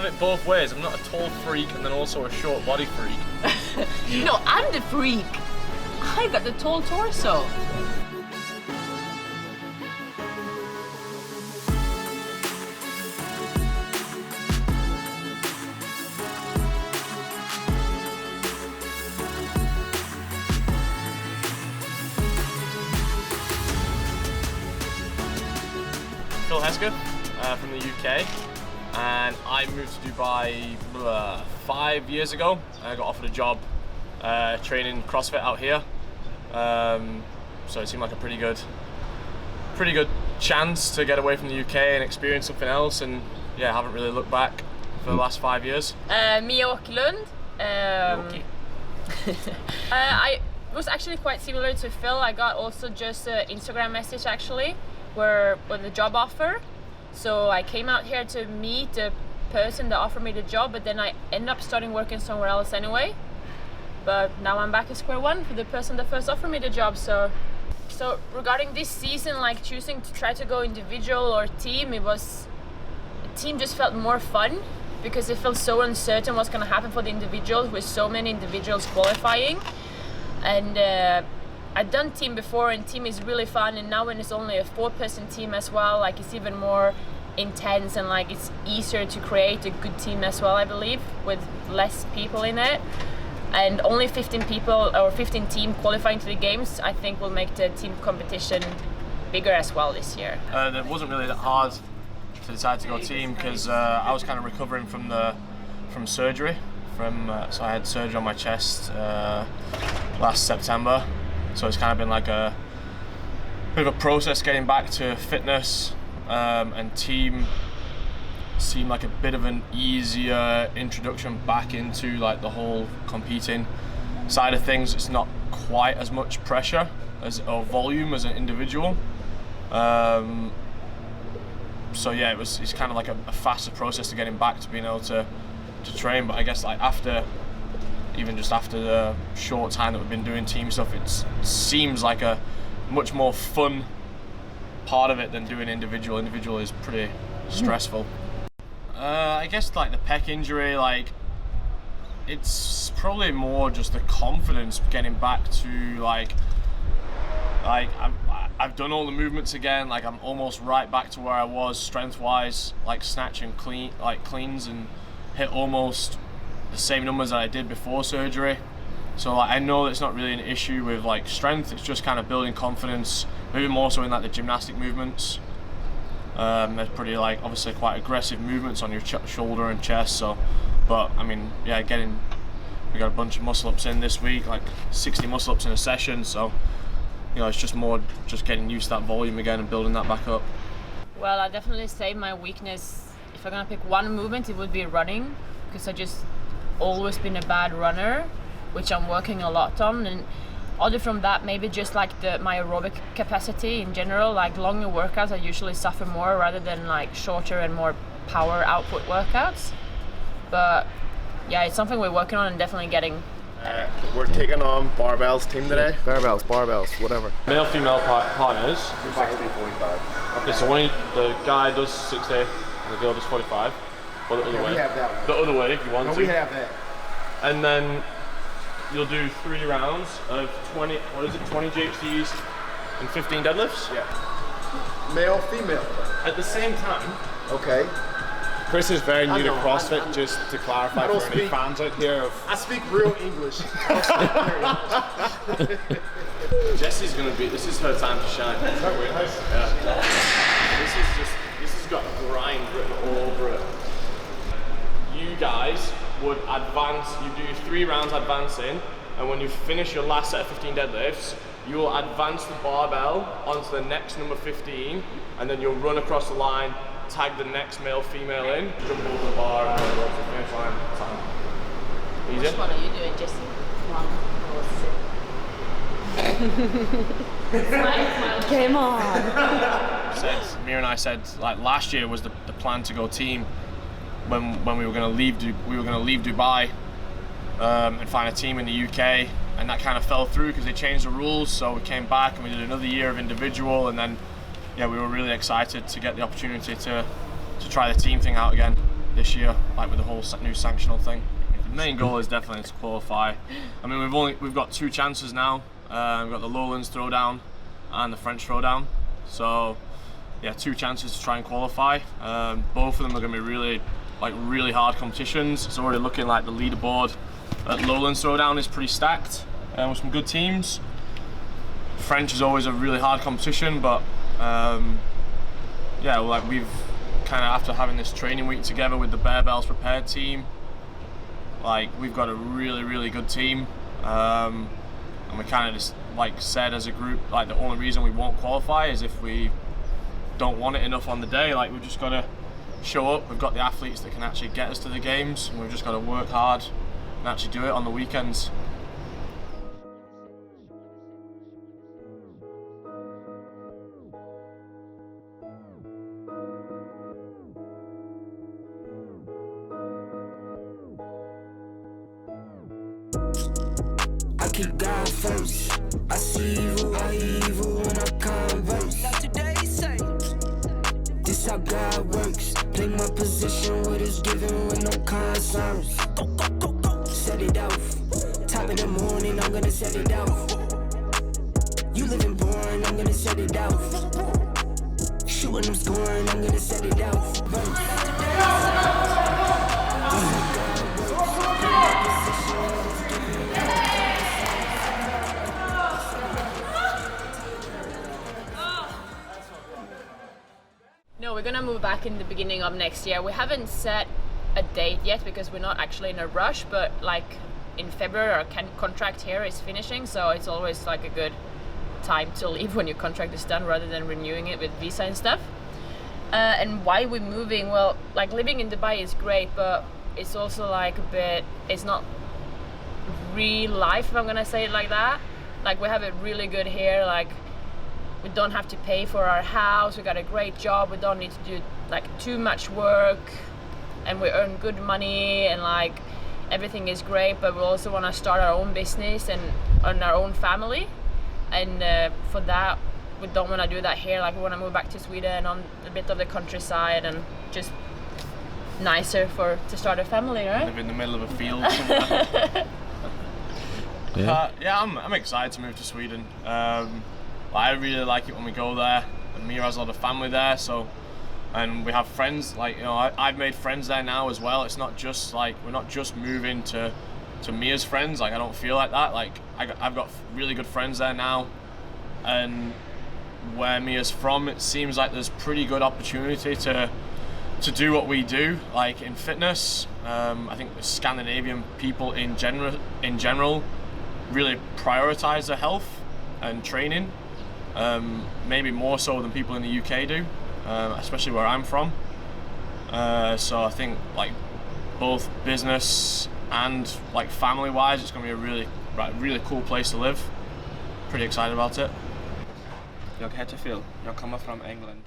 have it both ways. I'm not a tall freak and then also a short body freak. No, I'm the freak. I got the tall torso. Phil Hesker from the UK, and I moved to Dubai 5 years ago. I got offered a job training CrossFit out here, so it seemed like a pretty good chance to get away from the UK and experience something else. And yeah, I haven't really looked back for the last 5 years. Mia Åkerlund. I was actually quite similar to Phil. I got also just an Instagram message actually, with the job offer. So I came out here to meet the person that offered me the job, but then I ended up starting working somewhere else anyway. But now I'm back at square one for the person that first offered me the job. So regarding this season, like choosing to try to go individual or team, team just felt more fun because it felt so uncertain what's going to happen for the individuals with so many individuals qualifying. And I've done team before, and team is really fun, and now when it's only a 4-person team as well, like it's even more intense, and like it's easier to create a good team as well, I believe, with less people in it. And only 15 people or 15 team qualifying to the games, I think will make the team competition bigger as well this year. It wasn't really that hard to decide to go team because I was kind of recovering from surgery. So I had surgery on my chest last September. So it's kind of been like a bit of a process getting back to fitness, and team seemed like a bit of an easier introduction back into like the whole competing side of things. It's not quite as much pressure or volume as an individual. So yeah, it's kind of like a faster process to getting back to being able to train. But I guess like even just after the short time that we've been doing team stuff, it seems like a much more fun part of it than doing individual. Individual is pretty stressful. I guess like the pec injury, like it's probably more just the confidence getting back to like I've done all the movements again. Like I'm almost right back to where I was strength-wise, like snatching cleans and hit almost the same numbers that I did before surgery. So like, I know that it's not really an issue with like strength, it's just kind of building confidence, maybe more so in like the gymnastic movements. There's pretty like obviously quite aggressive movements on your shoulder and chest. So, but I mean, yeah, we got a bunch of muscle ups in this week, like 60 muscle ups in a session. So, you know, it's just more just getting used to that volume again and building that back up. Well, I definitely say my weakness, if I'm gonna pick one movement, it would be running, because I just always been a bad runner, which I'm working a lot on. And other from that, maybe just like my aerobic capacity in general, like longer workouts I usually suffer more rather than like shorter and more power output workouts. But yeah, it's something we're working on and definitely getting better. We're taking on Barebells team today. Barbells, whatever. Male, female partners. 45. Okay, so the guy does 60 and the girl does 45. Or the other way. We have that one. The other way if you want to. We have that. And then you'll do 3 rounds of 20 GHDs and 15 deadlifts? Yeah. Male, female. At the same time. Okay. Chris is very new to CrossFit, just to clarify for any fans out here. I speak real English. Jesse's this is her time to shine. Is that weird? Yeah. This has got grind written all over it. You guys would advance, you do 3 rounds advancing, and when you finish your last set of 15 deadlifts, you will advance the barbell onto the next number 15, and then you'll run across the line, tag the next male, female in, jump over the bar, and then go to the finish line. Easy? Which one are you doing, Jesse? Come on. Mira and I said like last year was the plan to go team when we were going to leave Dubai and find a team in the UK, and that kind of fell through because they changed the rules. So we came back and we did another year of individual, and then yeah, we were really excited to get the opportunity to try the team thing out again this year, like with the whole new sanctional thing. The main goal is definitely to qualify. I mean, we've got 2 chances now. We've got the Lowlands Throwdown and the French Throwdown. So yeah, 2 chances to try and qualify. Both of them are going to be really hard competitions. It's already looking like the leaderboard at Lowlands Throwdown is pretty stacked with some good teams. French is always a really hard competition, but yeah, like we've kind of, after having this training week together with the Barebells prepared team, like we've got a really good team, and we kind of just like said as a group, like the only reason we won't qualify is if we don't want it enough on the day. Like we've just got to show up. We've got the athletes that can actually get us to the games, and we've just got to work hard and actually do it on the weekends. I keep God first. I see evil, when I converse. Not today, say. This how God works. Play my position, what is given with no concerns. Go. Set it off. Top of the morning, I'm gonna set it off. You living boring, I'm gonna set it off. Shooting, I'm scoring, I'm gonna set it off. No, we're gonna move back in the beginning of next year. We haven't set a date yet because we're not actually in a rush, but like in February our contract here is finishing, so it's always like a good time to leave when your contract is done rather than renewing it with visa and stuff. And why we're moving, well, like living in Dubai is great, but it's also like a bit, it's not real life, if I'm gonna say it like that. Like we have it really good here, like we don't have to pay for our house, we got a great job, we don't need to do like too much work, and we earn good money, and like everything is great, but we also want to start our own business and earn our own family, and for that we don't want to do that here. Like we want to move back to Sweden on a bit of the countryside and just nicer to start a family, right? Live in the middle of a field somewhere. Yeah, I'm excited to move to Sweden. I really like it when we go there. And Mia has a lot of family there, so, and we have friends. Like, you know, I've made friends there now as well. It's not just like we're not just moving to Mia's friends. Like I don't feel like that. Like I've got really good friends there now, and where Mia's from, it seems like there's pretty good opportunity to do what we do, like in fitness. I think the Scandinavian people in general really prioritize their health and training. Maybe more so than people in the UK do, especially where I'm from. So I think like both business and like family wise, it's going to be a really cool place to live. Pretty excited about it. Jag heter Phil. Jag kommer från England.